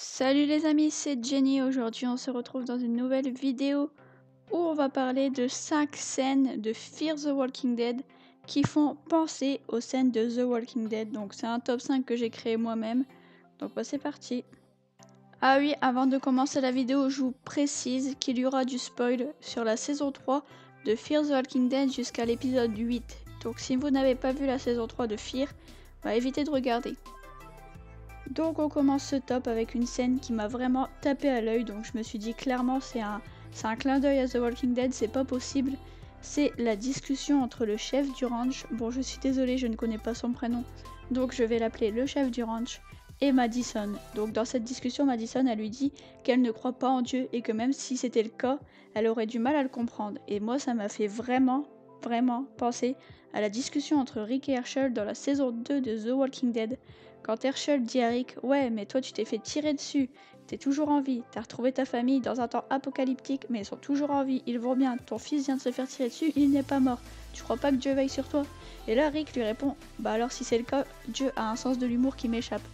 Salut les amis, c'est Jenny. Aujourd'hui, on se retrouve dans une nouvelle vidéo où on va parler de 5 scènes de Fear the Walking Dead qui font penser aux scènes de The Walking Dead. Donc, c'est un top 5 que j'ai créé moi-même. Donc, c'est parti. Ah oui, avant de commencer la vidéo, je vous précise qu'il y aura du spoil sur la saison 3 de Fear the Walking Dead jusqu'à l'épisode 8. Donc, si vous n'avez pas vu la saison 3 de Fear, évitez de regarder. Donc on commence ce top avec une scène qui m'a vraiment tapé à l'œil, donc je me suis dit clairement c'est un clin d'œil à The Walking Dead, c'est pas possible. C'est la discussion entre le chef du ranch, bon je suis désolée je ne connais pas son prénom, donc je vais l'appeler le chef du ranch, et Madison. Donc dans cette discussion Madison elle lui dit qu'elle ne croit pas en Dieu et que même si c'était le cas, elle aurait du mal à le comprendre. Et moi ça m'a fait vraiment penser à la discussion entre Rick et Herschel dans la saison 2 de The Walking Dead. Quand Herschel dit à Rick « Ouais, mais toi tu t'es fait tirer dessus, t'es toujours en vie, t'as retrouvé ta famille dans un temps apocalyptique, mais ils sont toujours en vie, ils vont bien, ton fils vient de se faire tirer dessus, il n'est pas mort, tu crois pas que Dieu veille sur toi ?» Et là Rick lui répond « Bah alors si c'est le cas, Dieu a un sens de l'humour qui m'échappe. »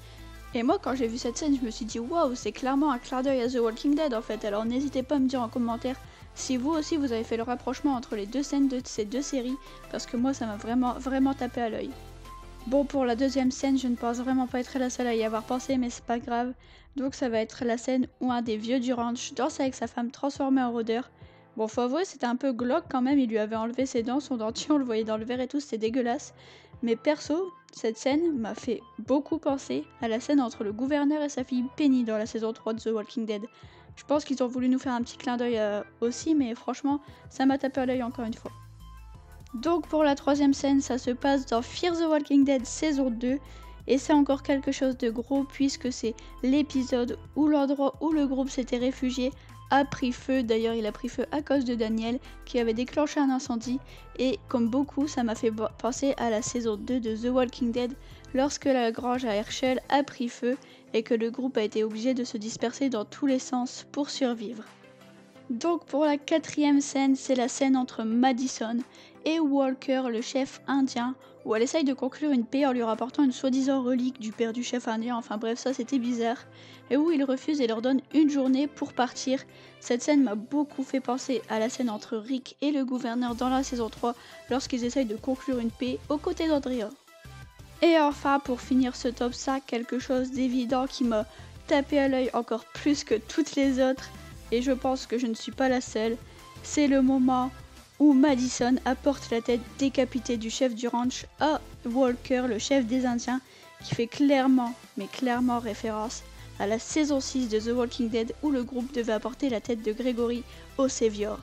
Et moi quand j'ai vu cette scène, je me suis dit « Waouh, c'est clairement un clin d'œil à The Walking Dead en fait », alors n'hésitez pas à me dire en commentaire si vous aussi vous avez fait le rapprochement entre les deux scènes de ces deux séries, parce que moi ça m'a vraiment tapé à l'œil. Bon, pour la deuxième scène, je ne pense vraiment pas être la seule à y avoir pensé, mais c'est pas grave. Donc ça va être la scène où un des vieux du ranch danse avec sa femme transformée en rôdeur. Bon, faut avouer, c'était un peu glauque quand même, il lui avait enlevé ses dents, son dentier, on le voyait dans le verre et tout, c'était dégueulasse. Mais perso, cette scène m'a fait beaucoup penser à la scène entre le gouverneur et sa fille Penny dans la saison 3 de The Walking Dead. Je pense qu'ils ont voulu nous faire un petit clin d'œil aussi, mais franchement, ça m'a tapé à l'œil encore une fois. Donc pour la troisième scène, ça se passe dans Fear the Walking Dead saison 2 et c'est encore quelque chose de gros puisque c'est l'épisode où l'endroit où le groupe s'était réfugié a pris feu. D'ailleurs il a pris feu à cause de Daniel qui avait déclenché un incendie et comme beaucoup ça m'a fait penser à la saison 2 de The Walking Dead lorsque la grange à Herschel a pris feu et que le groupe a été obligé de se disperser dans tous les sens pour survivre. Donc pour la quatrième scène, c'est la scène entre Madison et Walker, le chef indien, où elle essaye de conclure une paix en lui rapportant une soi-disant relique du père du chef indien, enfin bref ça c'était bizarre, et où il refuse et leur donne une journée pour partir. Cette scène m'a beaucoup fait penser à la scène entre Rick et le gouverneur dans la saison 3, lorsqu'ils essayent de conclure une paix aux côtés d'Andrea. Et enfin pour finir ce top 5, quelque chose d'évident qui m'a tapé à l'œil encore plus que toutes les autres, et je pense que je ne suis pas la seule, c'est le moment où Madison apporte la tête décapitée du chef du ranch à Walker, le chef des Indiens, qui fait clairement référence à la saison 6 de The Walking Dead où le groupe devait apporter la tête de Gregory aux Saviors.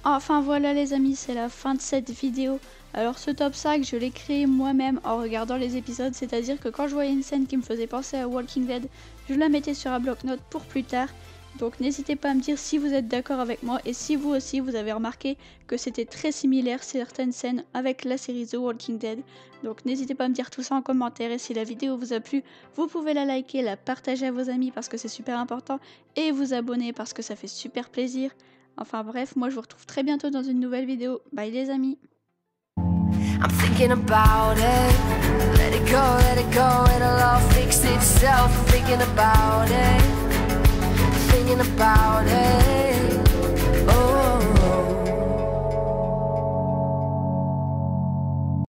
Enfin voilà les amis, c'est la fin de cette vidéo. Alors ce top 5, je l'ai créé moi-même en regardant les épisodes, c'est-à-dire que quand je voyais une scène qui me faisait penser à Walking Dead, je la mettais sur un bloc-notes pour plus tard. Donc n'hésitez pas à me dire si vous êtes d'accord avec moi et si vous aussi vous avez remarqué que c'était très similaire certaines scènes avec la série The Walking Dead. Donc n'hésitez pas à me dire tout ça en commentaire et si la vidéo vous a plu, vous pouvez la liker, la partager à vos amis parce que c'est super important et vous abonner parce que ça fait super plaisir. Enfin bref, moi je vous retrouve très bientôt dans une nouvelle vidéo. Bye les amis. I'm thinking about it. Let it go, it'll all fix itself. Thinking about it.